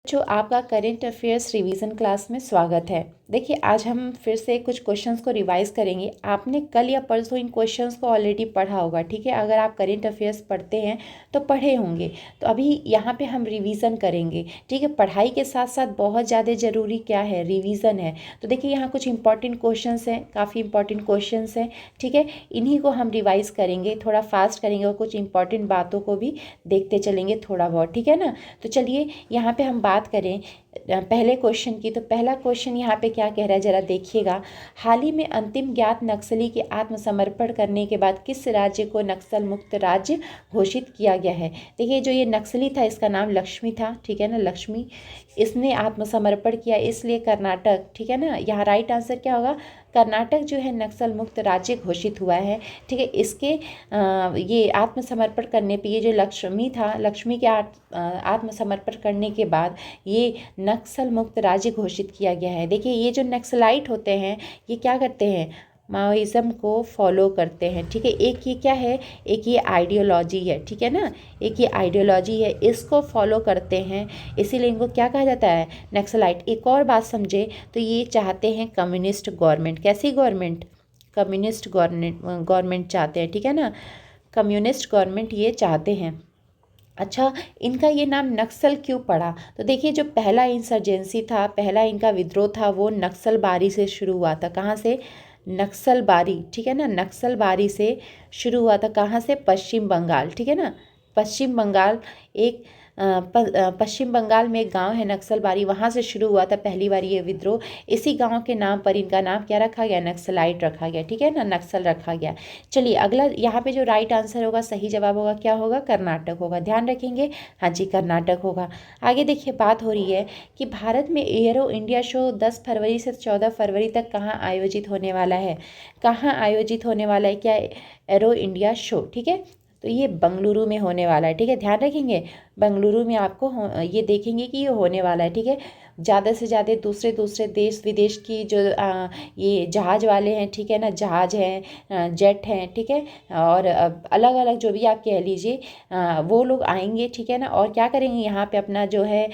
जो आपका current affairs revision class में स्वागत है। देखिए, आज हम फिर से कुछ क्वेश्चंस को रिवाइज करेंगे। आपने कल या परसों इन क्वेश्चंस को ऑलरेडी पढ़ा होगा, ठीक है। अगर आप करेंट अफेयर्स पढ़ते हैं तो पढ़े होंगे। तो अभी यहाँ पे हम रिवीजन करेंगे, ठीक है। पढ़ाई के साथ साथ बहुत ज़्यादा ज़रूरी क्या है, रिवीजन है। तो देखिए, यहाँ कुछ इंपॉर्टेंट क्वेश्चंस हैं, काफ़ी इंपॉर्टेंट क्वेश्चंस हैं, ठीक है। इन्हीं को हम रिवाइज करेंगे, थोड़ा फास्ट करेंगे और कुछ इंपॉर्टेंट बातों को भी देखते चलेंगे थोड़ा बहुत, ठीक है ना। तो चलिए यहाँ पे हम बात करें पहले क्वेश्चन की। तो पहला क्वेश्चन यहाँ पे क्या कह रहा है, ज़रा देखिएगा। हाल ही में अंतिम ज्ञात नक्सली के आत्मसमर्पण करने के बाद किस राज्य को नक्सल मुक्त राज्य घोषित किया गया है। देखिए, जो ये नक्सली था इसका नाम लक्ष्मी था, ठीक है ना, लक्ष्मी। इसने आत्मसमर्पण किया, इसलिए कर्नाटक, ठीक है ना। यहाँ राइट आंसर क्या होगा, कर्नाटक जो है नक्सल मुक्त राज्य घोषित हुआ है, ठीक है। इसके ये आत्मसमर्पण करने पे, ये जो लक्ष्मी था, लक्ष्मी के आत्मसमर्पण करने के बाद ये नक्सल मुक्त राज्य घोषित किया गया है। देखिए, ये जो नक्सलाइट होते हैं ये क्या करते हैं, माओइज़्म को फॉलो करते हैं, ठीक है। एक ये क्या है, एक ये आइडियोलॉजी है, ठीक है ना। एक ये आइडियोलॉजी है, इसको फॉलो करते हैं, इसीलिए इनको क्या कहा जाता है, नक्सलाइट। एक और बात समझे तो ये चाहते हैं कम्युनिस्ट गवर्नमेंट। कैसी गवर्नमेंट, कम्युनिस्ट गवर्नमेंट चाहते हैं, ठीक है ना। कम्युनिस्ट गवर्नमेंट ये चाहते हैं। अच्छा, इनका ये नाम नक्सल क्यों पड़ा, तो देखिए, जो पहला इंसर्जेंसी था, पहला इनका विद्रोह था, वो नक्सलबारी से शुरू हुआ था। कहाँ से, नक्सलबारी, ठीक है ना। नक्सलबारी से शुरू हुआ था, कहाँ से, पश्चिम बंगाल, ठीक है ना। पश्चिम बंगाल एक पश्चिम बंगाल में एक गांव है नक्सलबारी, वहाँ से शुरू हुआ था पहली बार ये विद्रोह। इसी गांव के नाम पर इनका नाम क्या रखा गया, नक्सलाइट रखा गया, ठीक है ना, नक्सल रखा गया। चलिए अगला, यहाँ पे जो राइट आंसर होगा, सही जवाब होगा, क्या होगा, कर्नाटक होगा। ध्यान रखेंगे, हाँ जी, कर्नाटक होगा। आगे देखिए, बात हो रही है कि भारत में एयरो इंडिया शो 10 फरवरी से 14 फरवरी तक कहाँ आयोजित होने वाला है। कहाँ आयोजित होने वाला है, क्या, एरो इंडिया शो, ठीक है। तो ये बेंगलुरु में होने वाला है, ठीक है। ध्यान रखेंगे, बेंगलुरु में आपको ये देखेंगे कि ये होने वाला है, ठीक है। ज़्यादा से ज़्यादा दूसरे दूसरे देश विदेश की जो ये जहाज़ वाले हैं, ठीक है ना, जहाज़ हैं, जेट हैं, ठीक है। और अलग अलग जो भी आप कह लीजिए, वो लोग आएंगे, ठीक है ना। और क्या करेंगे, यहाँ पे अपना जो है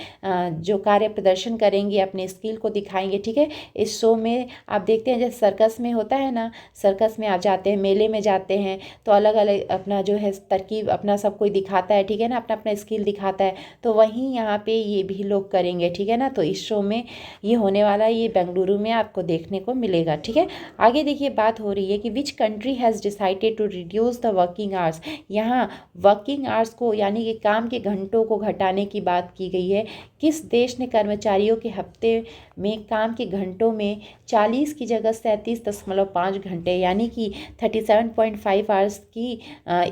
जो कार्य प्रदर्शन करेंगे, अपने स्किल को दिखाएंगे, ठीक है। इस शो में आप देखते हैं जैसे सर्कस में होता है ना, सर्कस में आप जाते हैं, मेले में जाते हैं, तो अलग अलग अपना जो है तरकीब अपना सब कोई दिखाता है, ठीक है ना, अपना अपना स्किल दिखाता है। तो वहीं यहाँ पे ये भी लोग करेंगे, ठीक है ना। तो इस शो में ये होने वाला है, ये बेंगलुरु में आपको देखने को मिलेगा, ठीक है। आगे देखिए, बात हो रही है कि which country has decided to reduce the working hours. यहाँ वर्किंग आवर्स को, यानी कि काम के घंटों को घटाने की बात की गई है। किस देश ने कर्मचारियों के हफ्ते में काम के घंटों में 40 की जगह 37.5 घंटे, यानी कि 37.5 आवर्स की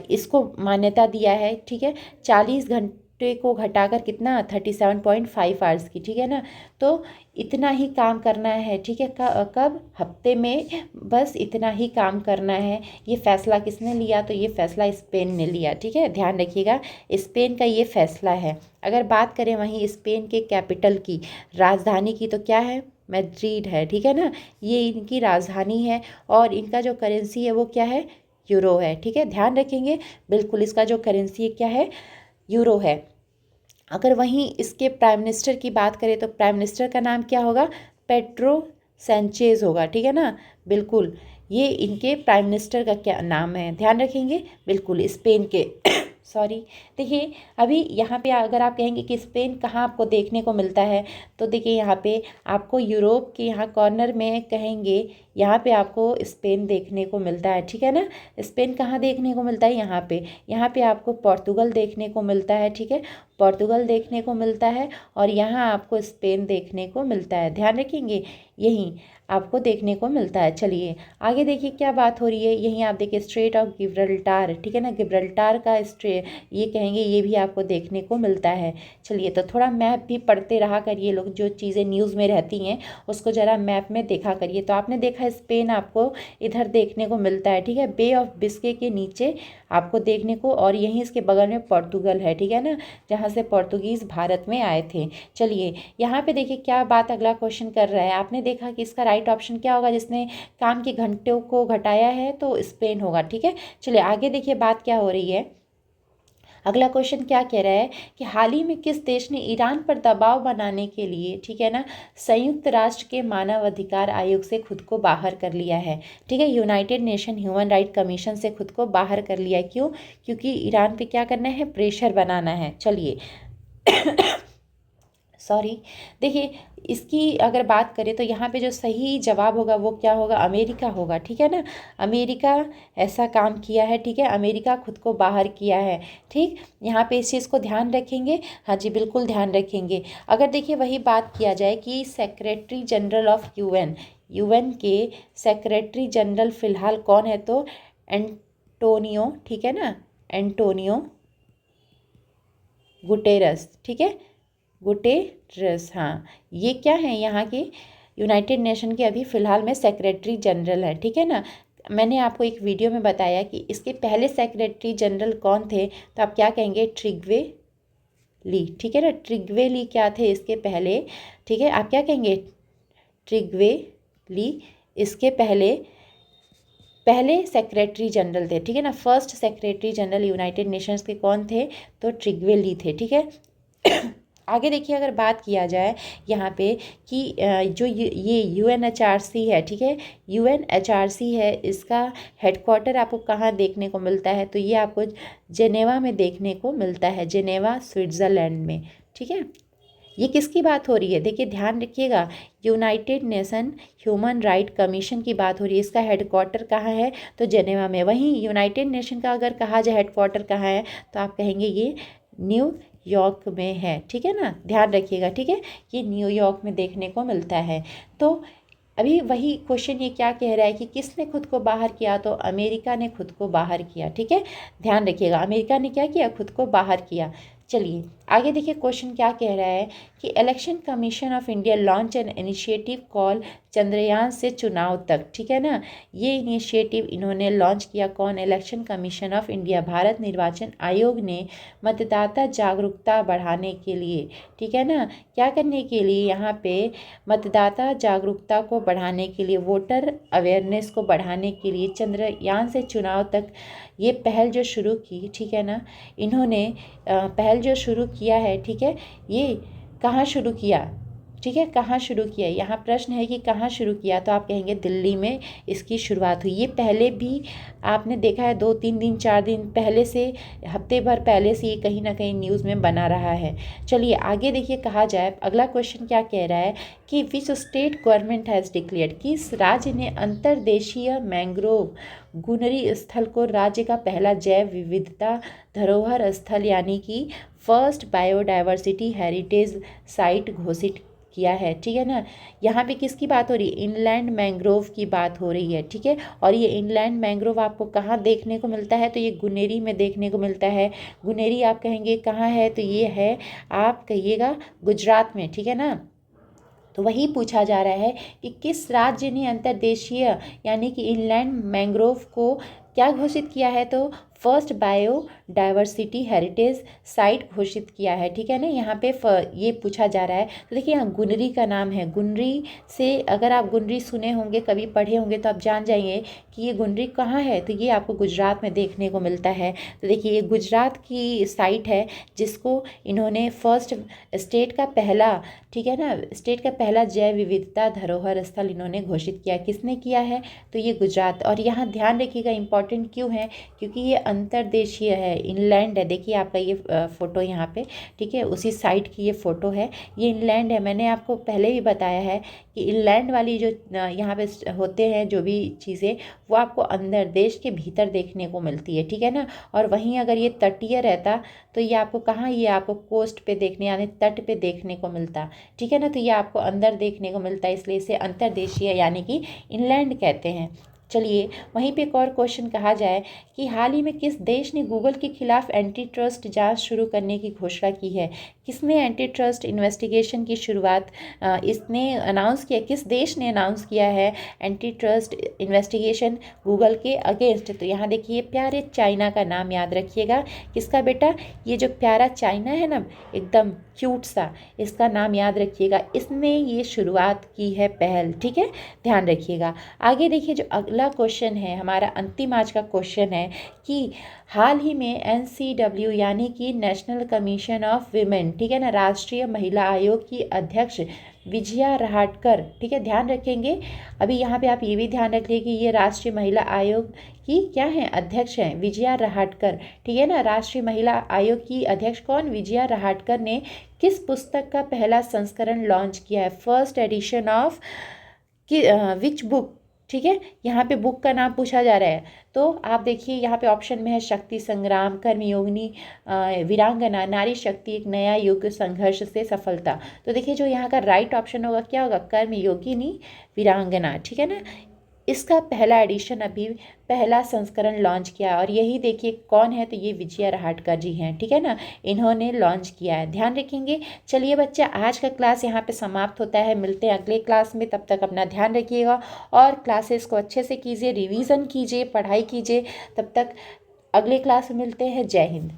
इसको मान्यता दिया है, ठीक है। 40 घंटे को घटाकर कितना, 37.5 आवर्स की, ठीक है ना। तो इतना ही काम करना है, ठीक है। कब, हफ्ते में बस इतना ही काम करना है। ये फैसला किसने लिया, तो ये फैसला स्पेन ने लिया, ठीक है। ध्यान रखिएगा, स्पेन का ये फैसला है। अगर बात करें वहीं स्पेन के कैपिटल की, राजधानी की, तो क्या है, मैड्रिड है, ठीक है ना। ये इनकी राजधानी है और इनका जो करेंसी है वो क्या है, यूरो है, ठीक है। ध्यान रखेंगे, बिल्कुल इसका जो करेंसी है क्या है, यूरो है। अगर वहीं इसके प्राइम मिनिस्टर की बात करें तो प्राइम मिनिस्टर का नाम क्या होगा, पेड्रो सैंचेज होगा, ठीक है ना। बिल्कुल, ये इनके प्राइम मिनिस्टर का क्या नाम है, ध्यान रखेंगे, बिल्कुल स्पेन के सॉरी। देखिए, अभी यहाँ पे अगर आप कहेंगे कि स्पेन कहाँ आपको देखने को मिलता है, तो देखिए यहाँ पे आपको यूरोप के यहाँ कॉर्नर में कहेंगे, यहाँ पे आपको स्पेन देखने को मिलता है, ठीक है ना। स्पेन कहाँ देखने को मिलता है, यहाँ पे आपको पोर्तुगल देखने को मिलता है, ठीक है। पोर्तुगल देखने को मिलता है और यहाँ आपको स्पेन देखने को मिलता है, ध्यान रखेंगे, यहीं आपको देखने को मिलता है। चलिए आगे देखिए क्या बात हो रही है, यहीं आप देखिए स्ट्रेट ऑफ गिब्राल्टार, ठीक है ना, गिब्राल्टार का ये कहेंगे, ये भी आपको देखने को मिलता है। चलिए, तो थोड़ा मैप भी पढ़ते रहा करिए लोग, जो चीज़ें न्यूज़ में रहती हैं उसको ज़रा मैप में देखा करिए। तो आपने देखा स्पेन आपको इधर देखने को मिलता है, ठीक है, बे ऑफ बिस्के के नीचे आपको देखने को, और यहीं इसके बगल में पोर्तुगल है, ठीक है ना, जहाँ से पोर्तुगीज़ भारत में आए थे। चलिए यहाँ पे देखिए क्या बात अगला क्वेश्चन कर रहा है। आपने देखा कि इसका राइट ऑप्शन क्या होगा, जिसने काम के घंटों को घटाया है, तो स्पेन होगा, ठीक है। चलिए आगे देखिए बात क्या हो रही है। अगला क्वेश्चन क्या कह रहा है कि हाल ही में किस देश ने ईरान पर दबाव बनाने के लिए, ठीक है ना, संयुक्त राष्ट्र के मानव अधिकार आयोग से खुद को बाहर कर लिया है। ठीक है, United nation human right commission से खुद को बाहर कर लिया है। क्यों? क्योंकि ईरान पे क्या करना है, प्रेशर बनाना है। चलिए सॉरी, देखिए इसकी अगर बात करें तो यहाँ पे जो सही जवाब होगा वो क्या होगा, अमेरिका होगा। ठीक है ना, अमेरिका ऐसा काम किया है। ठीक है, अमेरिका खुद को बाहर किया है। ठीक, यहाँ पे इस चीज़ को ध्यान रखेंगे। हाँ जी, बिल्कुल ध्यान रखेंगे। अगर देखिए वही बात किया जाए कि सेक्रेटरी जनरल ऑफ यूएन के सेक्रेटरी जनरल फिलहाल कौन है, तो एंटोनियो, ठीक है ना, एंटोनियो गुटेरस। ठीक है, गुटेरस, हाँ, ये क्या है, यहाँ के यूनाइटेड नेशन के अभी फ़िलहाल में सेक्रेटरी जनरल है। ठीक है ना, मैंने आपको एक वीडियो में बताया कि इसके पहले सेक्रेटरी जनरल कौन थे, तो आप क्या कहेंगे, ट्रिग्वे ली। ठीक है ना, ट्रिग्वे ली क्या थे इसके पहले। ठीक है, आप क्या कहेंगे, ट्रिग्वे ली इसके पहले सेक्रेटरी जनरल थे। ठीक है ना, first secretary general United Nations के कौन थे, तो ट्रिग्वे ली थे। ठीक है आगे देखिए, अगर बात किया जाए यहाँ पे कि जो ये UNHRC है, ठीक है, UNHRC है, इसका हेडक्वार्टर आपको कहाँ देखने को मिलता है, तो ये आपको जेनेवा में देखने को मिलता है, जेनेवा स्विट्ज़रलैंड में। ठीक है, ये किसकी बात हो रही है, देखिए ध्यान रखिएगा, United nation human right commission की बात हो रही है। इसका हेडक्वार्टर कहाँ है, तो जेनेवा में। वहीं यूनाइटेड नेशन का अगर कहा जाए हेडक्वार्टर कहाँ है, तो आप कहेंगे ये न्यूयॉर्क में है। ठीक है ना, ध्यान रखिएगा। ठीक है, ये न्यूयॉर्क में देखने को मिलता है। तो अभी वही क्वेश्चन ये क्या कह रहा है कि किसने खुद को बाहर किया, तो अमेरिका ने खुद को बाहर किया। ठीक है, ध्यान रखिएगा, अमेरिका ने क्या किया, खुद को बाहर किया। चलिए आगे देखिए, क्वेश्चन क्या कह रहा है कि election commission of India launch an initiative call Chandrayaan से चुनाव तक। ठीक है ना, ये इनिशिएटिव इन्होंने लॉन्च किया, कौन, election commission of India, Bharat निर्वाचन आयोग ने मतदाता जागरूकता बढ़ाने के लिए। ठीक है ना, क्या करने के लिए, यहाँ पे मतदाता जागरूकता को बढ़ाने के लिए, वोटर अवेयरनेस को बढ़ाने के लिए चंद्रयान से चुनाव तक ये पहल जो शुरू की। ठीक है ना, इन्होंने पहल जो शुरू किया है, ठीक है, ये कहाँ शुरू किया, ठीक है, कहाँ शुरू किया, यहाँ प्रश्न है कि कहाँ शुरू किया, तो आप कहेंगे दिल्ली में इसकी शुरुआत हुई। ये पहले भी आपने देखा है, 2-3 दिन 4 दिन पहले से, हफ्ते भर पहले से ये कहीं ना कहीं न्यूज़ में बना रहा है। चलिए आगे देखिए, कहा जाए अगला क्वेश्चन क्या कह रहा है कि which state government has declared, किस राज्य ने अंतर्देशीय मैंग्रोव गुनरी स्थल को राज्य का पहला जैव विविधता धरोहर स्थल यानी कि फर्स्ट बायोडाइवर्सिटी हेरिटेज साइट घोषित किया है। ठीक है ना, यहाँ पे किसकी बात हो रही है, इनलैंड मैंग्रोव की बात हो रही है। ठीक है, और ये इनलैंड मैंग्रोव आपको कहाँ देखने को मिलता है, तो ये गुनेरी में देखने को मिलता है। गुनेरी आप कहेंगे कहाँ है, तो ये है, आप कहिएगा गुजरात में। ठीक है ना, तो वही पूछा जा रहा है कि किस राज्य ने अंतर्देशीय यानी कि इनलैंड मैंग्रोव को क्या घोषित किया है, तो फर्स्ट बायोडाइवर्सिटी हेरिटेज साइट घोषित किया है। ठीक है ना, यहाँ पे ये पूछा जा रहा है। तो देखिए यहाँ गुनरी का नाम है, गुनरी से अगर आप गुनरी सुने होंगे, कभी पढ़े होंगे, तो आप जान जाइए कि ये गुनरी कहाँ है, तो ये आपको गुजरात में देखने को मिलता है। तो देखिए ये गुजरात की साइट है जिसको इन्होंने फर्स्ट स्टेट का पहला, ठीक है ना, स्टेट का पहला जैव विविधता धरोहर स्थल इन्होंने घोषित किया। किसने किया है, तो ये गुजरात। और यहाँ ध्यान रखिएगा, इंपॉर्टेंट क्यों है, क्योंकि ये अंतर्देशीय है, इनलैंड है। देखिए आपका ये फ़ोटो यहाँ पे, ठीक है, उसी साइट की ये फ़ोटो है, ये इनलैंड है। मैंने आपको पहले भी बताया है कि इनलैंड वाली जो यहाँ पे होते हैं जो भी चीज़ें, वो आपको अंदर देश के भीतर देखने को मिलती है। ठीक है ना, और वहीं अगर ये तटीय रहता तो ये आपको कहाँ, ये आपको कोस्ट पे देखने यानी तट पे देखने को मिलता। ठीक है ना, तो ये आपको अंदर देखने को मिलता है, इसलिए इसे अंतर्देशीय यानी कि इनलैंड कहते हैं। चलिए वहीं पे एक और क्वेश्चन कहा जाए कि हाल ही में किस देश ने गूगल के खिलाफ एंटी ट्रस्ट जांच शुरू करने की घोषणा की है। किसने एंटी ट्रस्ट इन्वेस्टिगेशन की शुरुआत इसने अनाउंस किया, किस देश ने अनाउंस किया है एंटी ट्रस्ट इन्वेस्टिगेशन गूगल के अगेंस्ट। तो यहाँ देखिए प्यारे चाइना का नाम याद रखिएगा, किसका बेटा, ये जो प्यारा चाइना है ना, एकदम क्यूट सा, इसका नाम याद रखिएगा, इसने ये शुरुआत की है पहल, ठीक है, ध्यान रखिएगा। आगे देखिए, जो अगला क्वेश्चन है हमारा अंतिम आज का क्वेश्चन है कि हाल ही में NCW यानी कि नेशनल कमीशन ऑफ वीमेन, ठीक है ना, राष्ट्रीय महिला आयोग की अध्यक्ष विजया रहाटकर, ठीक है, ध्यान रखेंगे। अभी यहाँ पे आप ये भी ध्यान रख लीजिए कि ये राष्ट्रीय महिला आयोग की क्या है, अध्यक्ष हैं विजया रहाटकर, ठीक है ना। राष्ट्रीय महिला आयोग की अध्यक्ष कौन, विजया रहाटकर ने किस पुस्तक का पहला संस्करण लॉन्च किया है, first edition of which book, ठीक है, यहाँ पे बुक का नाम पूछा जा रहा है। तो आप देखिए यहाँ पे ऑप्शन में है शक्ति संग्राम, कर्मयोगिनी, वीरांगना, नारी शक्ति, एक नया युग, संघर्ष से सफलता। तो देखिए जो यहाँ का राइट ऑप्शन होगा क्या होगा, कर्मयोगिनी, वीरांगना, ठीक है ना। इसका पहला एडिशन अभी पहला संस्करण लॉन्च किया है और यही देखिए कौन है, तो ये विजया रहाटकर जी हैं, ठीक है ना, इन्होंने लॉन्च किया है, ध्यान रखेंगे। चलिए बच्चे, आज का क्लास यहाँ पे समाप्त होता है, मिलते हैं अगले क्लास में, तब तक अपना ध्यान रखिएगा और क्लासेस को अच्छे से कीजिए, रिवीजन कीजिए, पढ़ाई कीजिए। तब तक अगले क्लास में मिलते हैं। जय हिंद।